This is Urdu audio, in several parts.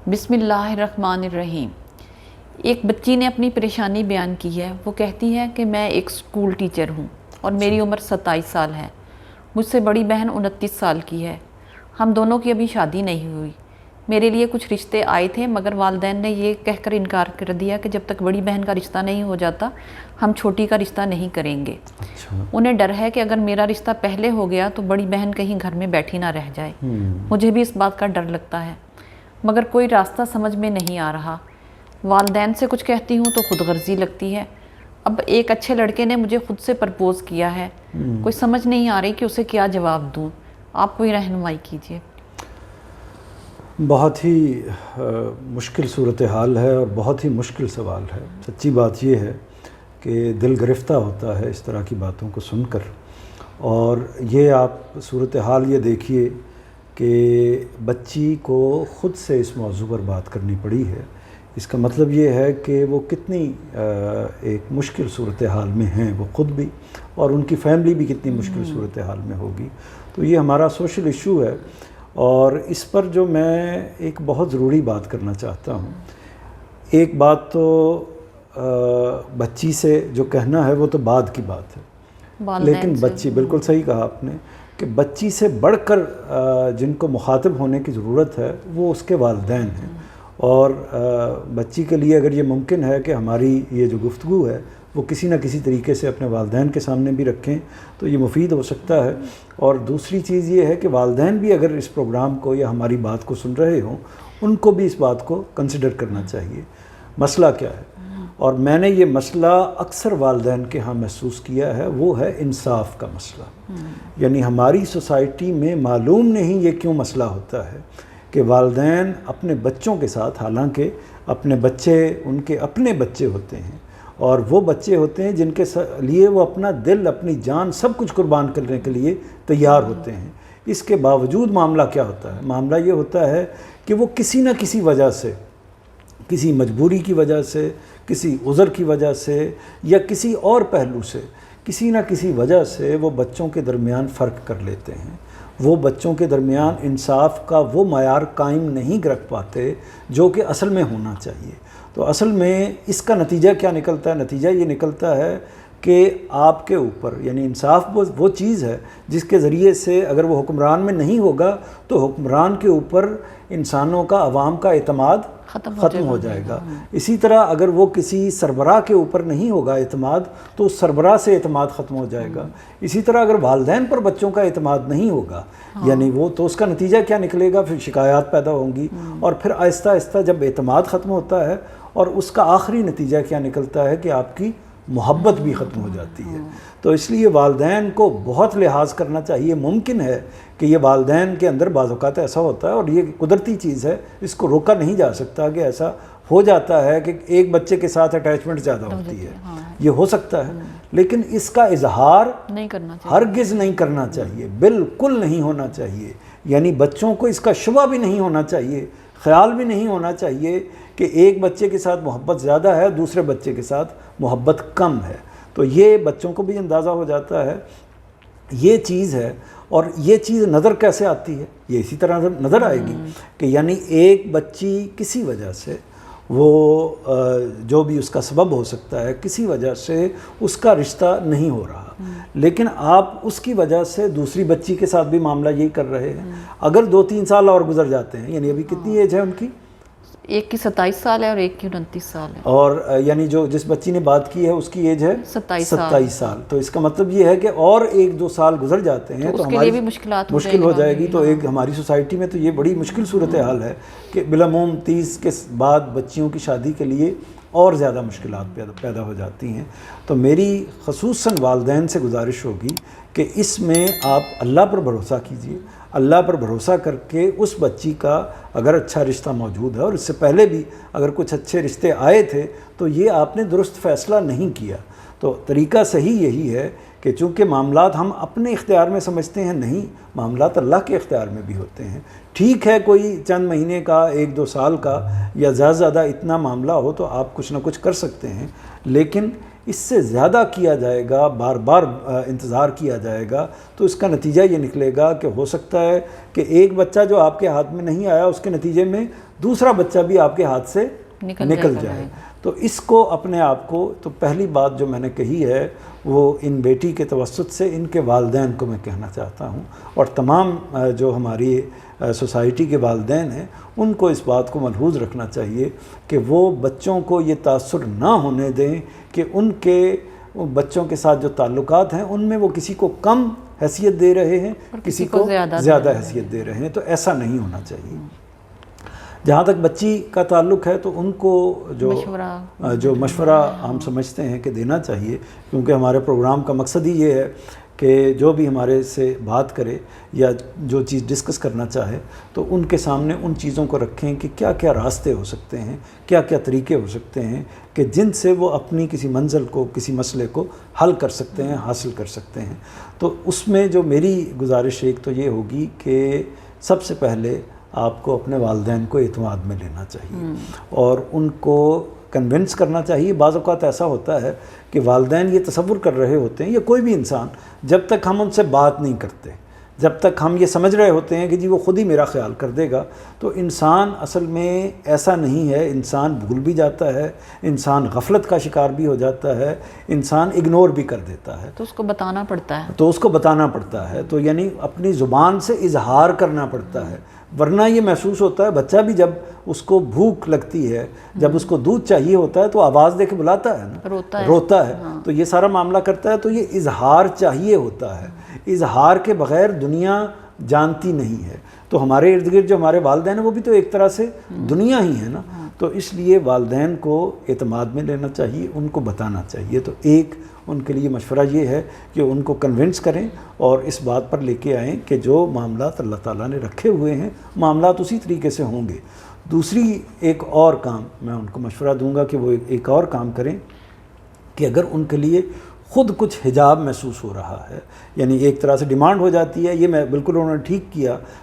بسم اللہ الرحمن الرحیم۔ ایک بچی نے اپنی پریشانی بیان کی ہے۔ وہ کہتی ہے کہ میں ایک اسکول ٹیچر ہوں اور میری عمر 27 سال ہے۔ مجھ سے بڑی بہن 29 سال کی ہے۔ ہم دونوں کی ابھی شادی نہیں ہوئی۔ میرے لیے کچھ رشتے آئے تھے مگر والدین نے یہ کہہ کر انکار کر دیا کہ جب تک بڑی بہن کا رشتہ نہیں ہو جاتا ہم چھوٹی کا رشتہ نہیں کریں گے۔ انہیں ڈر ہے کہ اگر میرا رشتہ پہلے ہو گیا تو بڑی بہن کہیں گھر میں بیٹھی نہ رہ جائے۔ مجھے بھی اس بات کا ڈر لگتا ہے مگر کوئی راستہ سمجھ میں نہیں آ رہا۔ والدین سے کچھ کہتی ہوں تو خود غرضی لگتی ہے۔ اب ایک اچھے لڑکے نے مجھے خود سے پرپوز کیا ہے، کوئی سمجھ نہیں آ رہی کہ اسے کیا جواب دوں۔ آپ کوئی رہنمائی کیجیے۔ بہت ہی مشکل صورتحال ہے اور بہت ہی مشکل سوال ہے۔ سچی بات یہ ہے کہ دل گرفتہ ہوتا ہے اس طرح کی باتوں کو سن کر، اور یہ آپ صورتحال یہ دیکھیے کہ بچی کو خود سے اس موضوع پر بات کرنی پڑی ہے۔ اس کا مطلب یہ ہے کہ وہ کتنی ایک مشکل صورتحال میں ہیں وہ خود بھی، اور ان کی فیملی بھی کتنی مشکل صورتحال میں ہوگی۔ تو یہ ہمارا سوشل ایشو ہے، اور اس پر جو میں ایک بہت ضروری بات کرنا چاہتا ہوں۔ ایک بات تو بچی سے جو کہنا ہے وہ تو بعد کی بات ہے، لیکن بچی، بالکل صحیح کہا آپ نے کہ بچی سے بڑھ کر جن کو مخاطب ہونے کی ضرورت ہے وہ اس کے والدین ہیں، اور بچی کے لیے اگر یہ ممکن ہے کہ ہماری یہ جو گفتگو ہے وہ کسی نہ کسی طریقے سے اپنے والدین کے سامنے بھی رکھیں تو یہ مفید ہو سکتا ہے۔ اور دوسری چیز یہ ہے کہ والدین بھی اگر اس پروگرام کو یا ہماری بات کو سن رہے ہوں ان کو بھی اس بات کو کنسیڈر کرنا چاہیے۔ مسئلہ کیا ہے، اور میں نے یہ مسئلہ اکثر والدین کے ہاں محسوس کیا ہے، وہ ہے انصاف کا مسئلہ۔ یعنی ہماری سوسائٹی میں معلوم نہیں یہ کیوں مسئلہ ہوتا ہے کہ والدین اپنے بچوں کے ساتھ، حالانکہ اپنے بچے ان کے اپنے بچے ہوتے ہیں اور وہ بچے ہوتے ہیں جن کے لیے وہ اپنا دل، اپنی جان، سب کچھ قربان کرنے کے لیے تیار ہوتے ہیں، اس کے باوجود معاملہ کیا ہوتا ہے؟ معاملہ یہ ہوتا ہے کہ وہ کسی نہ کسی وجہ سے، کسی مجبوری کی وجہ سے، کسی عذر کی وجہ سے یا کسی اور پہلو سے، کسی نہ کسی وجہ سے وہ بچوں کے درمیان فرق کر لیتے ہیں۔ وہ بچوں کے درمیان انصاف کا وہ معیار قائم نہیں رکھ پاتے جو کہ اصل میں ہونا چاہیے۔ تو اصل میں اس کا نتیجہ کیا نکلتا ہے؟ نتیجہ یہ نکلتا ہے کہ آپ کے اوپر، یعنی انصاف وہ چیز ہے جس کے ذریعے سے اگر وہ حکمران میں نہیں ہوگا تو حکمران کے اوپر انسانوں کا، عوام کا اعتماد ختم ہو جائے گا۔ اسی طرح اگر وہ کسی سربراہ کے اوپر نہیں ہوگا اعتماد تو اس سربراہ سے اعتماد ختم ہو جائے گا۔ اسی طرح اگر والدین پر بچوں کا اعتماد نہیں ہوگا یعنی وہ، تو اس کا نتیجہ کیا نکلے گا؟ پھر شکایات پیدا ہوں گی، اور پھر آہستہ آہستہ جب اعتماد ختم ہوتا ہے اور اس کا آخری نتیجہ کیا نکلتا ہے کہ آپ کی محبت بھی ختم ہو جاتی ہے۔ تو اس لیے والدین کو بہت لحاظ کرنا چاہیے۔ ممکن ہے کہ یہ والدین کے اندر بعض اوقات ایسا ہوتا ہے، اور یہ قدرتی چیز ہے، اس کو روکا نہیں جا سکتا کہ ایسا ہو جاتا ہے کہ ایک بچے کے ساتھ اٹیچمنٹ زیادہ ہوتی ہے، یہ ہو سکتا ہے، لیکن اس کا اظہار ہرگز نہیں کرنا چاہیے، بالکل نہیں ہونا چاہیے۔ یعنی بچوں کو اس کا شبہ بھی نہیں ہونا چاہیے، خیال بھی نہیں ہونا چاہیے کہ ایک بچے کے ساتھ محبت زیادہ ہے، دوسرے بچے کے ساتھ محبت کم ہے۔ تو یہ بچوں کو بھی اندازہ ہو جاتا ہے، یہ چیز ہے۔ اور یہ چیز نظر کیسے آتی ہے؟ یہ اسی طرح نظر آئے گی کہ یعنی ایک بچی کسی وجہ سے، وہ جو بھی اس کا سبب ہو سکتا ہے، کسی وجہ سے اس کا رشتہ نہیں ہو رہا، لیکن آپ اس کی وجہ سے دوسری بچی کے ساتھ بھی معاملہ یہی کر رہے ہیں۔ اگر 2-3 سال اور گزر جاتے ہیں، یعنی ابھی کتنی ایج ہے ان کی؟ ایک کی 27 سال ہے اور ایک کی 29 سال ہے، اور یعنی جو جس بچی نے بات کی ہے اس کی ایج ہے 27 سال۔ تو اس کا مطلب یہ ہے کہ اور 1-2 سال گزر جاتے ہیں تو ہماری مشکل ہو جائے گی۔ تو ایک ہماری سوسائٹی میں تو یہ بڑی مشکل صورتحال ہے کہ بالعموم 30 کے بعد بچیوں کی شادی کے لیے اور زیادہ مشکلات پیدا ہو جاتی ہیں۔ تو میری خصوصاً والدین سے گزارش ہوگی کہ اس میں آپ اللہ پر بھروسہ کیجیے، اللہ پر بھروسہ کر کے اس بچی کا اگر اچھا رشتہ موجود ہے، اور اس سے پہلے بھی اگر کچھ اچھے رشتے آئے تھے تو یہ آپ نے درست فیصلہ نہیں کیا۔ تو طریقہ صحیح یہی ہے کہ چونکہ معاملات ہم اپنے اختیار میں سمجھتے ہیں، نہیں، معاملات اللہ کے اختیار میں بھی ہوتے ہیں۔ ٹھیک ہے کوئی چند مہینے کا، 1-2 سال کا یا زیادہ اتنا معاملہ ہو تو آپ کچھ نہ کچھ کر سکتے ہیں، لیکن اس سے زیادہ کیا جائے گا، بار بار انتظار کیا جائے گا، تو اس کا نتیجہ یہ نکلے گا کہ ہو سکتا ہے کہ ایک بچہ جو آپ کے ہاتھ میں نہیں آیا، اس کے نتیجے میں دوسرا بچہ بھی آپ کے ہاتھ سے نکل جائے۔ تو اس کو اپنے آپ کو، تو پہلی بات جو میں نے کہی ہے وہ ان بیٹی کے توسط سے ان کے والدین کو میں کہنا چاہتا ہوں، اور تمام جو ہماری سوسائٹی کے والدین ہیں ان کو اس بات کو ملحوظ رکھنا چاہیے کہ وہ بچوں کو یہ تاثر نہ ہونے دیں کہ ان کے بچوں کے ساتھ جو تعلقات ہیں ان میں وہ کسی کو کم حیثیت دے رہے ہیں، کسی کو زیادہ حیثیت دے رہے ہیں۔ تو ایسا نہیں ہونا چاہیے۔ جہاں تک بچی کا تعلق ہے تو ان کو جو مشورہ ہم سمجھتے ہیں کہ دینا چاہیے، کیونکہ ہمارے پروگرام کا مقصد ہی یہ ہے کہ جو بھی ہمارے سے بات کرے یا جو چیز ڈسکس کرنا چاہے تو ان کے سامنے ان چیزوں کو رکھیں کہ کیا کیا راستے ہو سکتے ہیں، کیا کیا طریقے ہو سکتے ہیں کہ جن سے وہ اپنی کسی منزل کو، کسی مسئلے کو حل کر سکتے ہیں، حاصل کر سکتے ہیں۔ تو اس میں جو میری گزارش ایک تو یہ ہوگی کہ سب سے پہلے آپ کو اپنے والدین کو اعتماد میں لینا چاہیے اور ان کو کنونس کرنا چاہیے۔ بعض اوقات ایسا ہوتا ہے کہ والدین یہ تصور کر رہے ہوتے ہیں، یا کوئی بھی انسان، جب تک ہم ان سے بات نہیں کرتے، جب تک ہم یہ سمجھ رہے ہوتے ہیں کہ جی وہ خود ہی میرا خیال کر دے گا، تو انسان اصل میں ایسا نہیں ہے۔ انسان بھول بھی جاتا ہے، انسان غفلت کا شکار بھی ہو جاتا ہے، انسان اگنور بھی کر دیتا ہے۔ تو اس کو بتانا پڑتا ہے، تو یعنی اپنی زبان سے اظہار کرنا پڑتا ہے، ورنہ یہ محسوس ہوتا ہے بچہ بھی جب اس کو بھوک لگتی ہے، جب اس کو دودھ چاہیے ہوتا ہے تو آواز دے کے بلاتا ہے نا، روتا ہے، تو یہ سارا معاملہ کرتا ہے۔ تو یہ اظہار چاہیے ہوتا ہے، اظہار کے بغیر دنیا جانتی نہیں ہے۔ تو ہمارے ارد گرد جو ہمارے والدین ہیں وہ بھی تو ایک طرح سے دنیا ہی ہے نا، تو اس لیے والدین کو اعتماد میں لینا چاہیے، ان کو بتانا چاہیے۔ تو ایک ان کے لیے مشورہ یہ ہے کہ ان کو کنونس کریں اور اس بات پر لے کے آئیں کہ جو معاملات اللہ تعالیٰ نے رکھے ہوئے ہیں معاملات اسی طریقے سے ہوں گے۔ دوسری ایک اور کام میں ان کو مشورہ دوں گا کہ وہ ایک اور کام کریں کہ اگر ان کے لیے خود کچھ حجاب محسوس ہو رہا ہے، یعنی ایک طرح سے ڈیمانڈ ہو جاتی ہے، یہ میں بالکل انہوں نے ٹھیک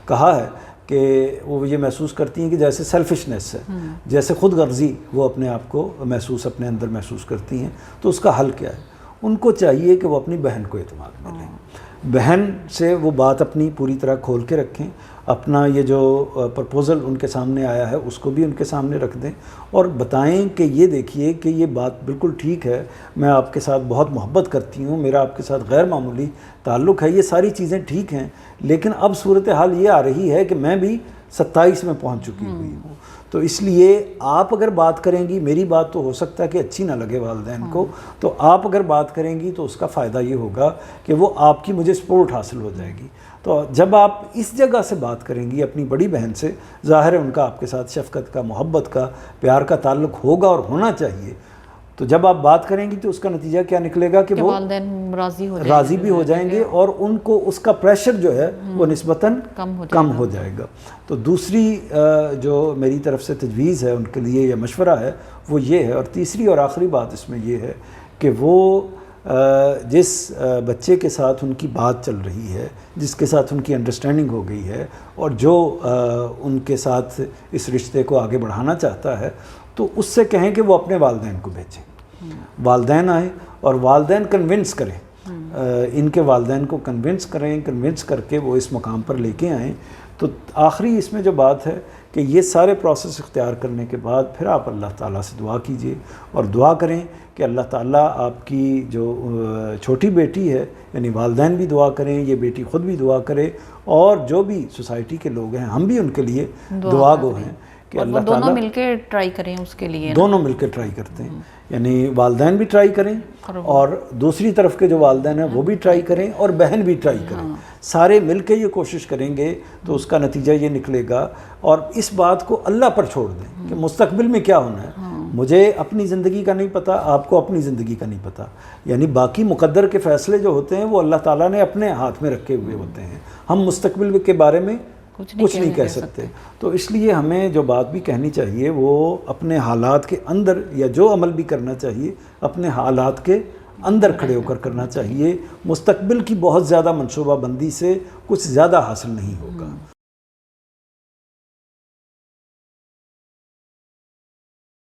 کہا ہے کہ وہ یہ محسوس کرتی ہیں کہ جیسے سیلفشنس ہے، جیسے خود غرضی وہ اپنے آپ کو اپنے اندر محسوس کرتی ہیں، تو اس کا حل کیا ہے؟ ان کو چاہیے کہ وہ اپنی بہن کو اعتماد میں لیں، بہن سے وہ بات اپنی پوری طرح کھول کے رکھیں، اپنا یہ جو پرپوزل ان کے سامنے آیا ہے اس کو بھی ان کے سامنے رکھ دیں اور بتائیں کہ یہ دیکھیے کہ یہ بات بالکل ٹھیک ہے، میں آپ کے ساتھ بہت محبت کرتی ہوں، میرا آپ کے ساتھ غیر معمولی تعلق ہے، یہ ساری چیزیں ٹھیک ہیں، لیکن اب صورتحال یہ آ رہی ہے کہ میں بھی 27 میں پہنچ چکی ہوئی ہوں، تو اس لیے آپ اگر بات کریں گی، میری بات تو ہو سکتا ہے کہ اچھی نہ لگے والدین کو، تو آپ اگر بات کریں گی تو اس کا فائدہ یہ ہوگا کہ وہ آپ کی مجھے سپورٹ حاصل ہو جائے گی۔ تو جب آپ اس جگہ سے بات کریں گی اپنی بڑی بہن سے، ظاہر ہے ان کا آپ کے ساتھ شفقت کا، محبت کا، پیار کا تعلق ہوگا اور ہونا چاہیے، تو جب آپ بات کریں گی تو اس کا نتیجہ کیا نکلے گا کہ وہ والدین راضی بھی ہو جائیں گے اور ان کو اس کا پریشر جو ہے وہ نسبتاً کم ہو جائے گا۔ تو دوسری جو میری طرف سے تجویز ہے ان کے لیے یا مشورہ ہے وہ یہ ہے، اور تیسری اور آخری بات اس میں یہ ہے کہ وہ جس بچے کے ساتھ ان کی بات چل رہی ہے، جس کے ساتھ ان کی انڈرسٹینڈنگ ہو گئی ہے اور جو ان کے ساتھ اس رشتے کو آگے بڑھانا چاہتا ہے، تو اس سے کہیں کہ وہ اپنے والدین کو بھیجیں، والدین آئیں اور والدین کنونس کریں، ان کے والدین کو کنونس کر کے وہ اس مقام پر لے کے آئیں۔ تو آخری اس میں جو بات ہے کہ یہ سارے پروسیس اختیار کرنے کے بعد پھر آپ اللہ تعالیٰ سے دعا کیجئے اور دعا کریں کہ اللہ تعالیٰ آپ کی جو چھوٹی بیٹی ہے، یعنی والدین بھی دعا کریں، یہ بیٹی خود بھی دعا کرے، اور جو بھی سوسائٹی کے لوگ ہیں ہم بھی ان کے لیے دعا گو ہیں کہ اللہ تعالیٰ دونوں مل کے ٹرائی کریں اس کے لیے، دونوں مل کے ٹرائی کرتے ہیں، یعنی والدین بھی ٹرائی کریں اور دوسری طرف کے جو والدین ہیں وہ بھی ٹرائی کریں اور بہن بھی ٹرائی کریں، سارے مل کے یہ کوشش کریں گے تو اس کا نتیجہ یہ نکلے گا۔ اور اس بات کو اللہ پر چھوڑ دیں کہ مستقبل میں کیا ہونا ہے، مجھے اپنی زندگی کا نہیں پتہ، آپ کو اپنی زندگی کا نہیں پتہ، یعنی باقی مقدر کے فیصلے جو ہوتے ہیں وہ اللہ تعالیٰ نے اپنے ہاتھ میں رکھے ہوئے ہوتے ہیں، ہم مستقبل کے بارے میں کچھ نہیں کہہ سکتے۔ تو اس لیے ہمیں جو بات بھی کہنی چاہیے وہ اپنے حالات کے اندر، یا جو عمل بھی کرنا چاہیے اپنے حالات کے اندر کھڑے ہو کر کرنا چاہیے، مستقبل کی بہت زیادہ منصوبہ بندی سے کچھ زیادہ حاصل نہیں ہوگا۔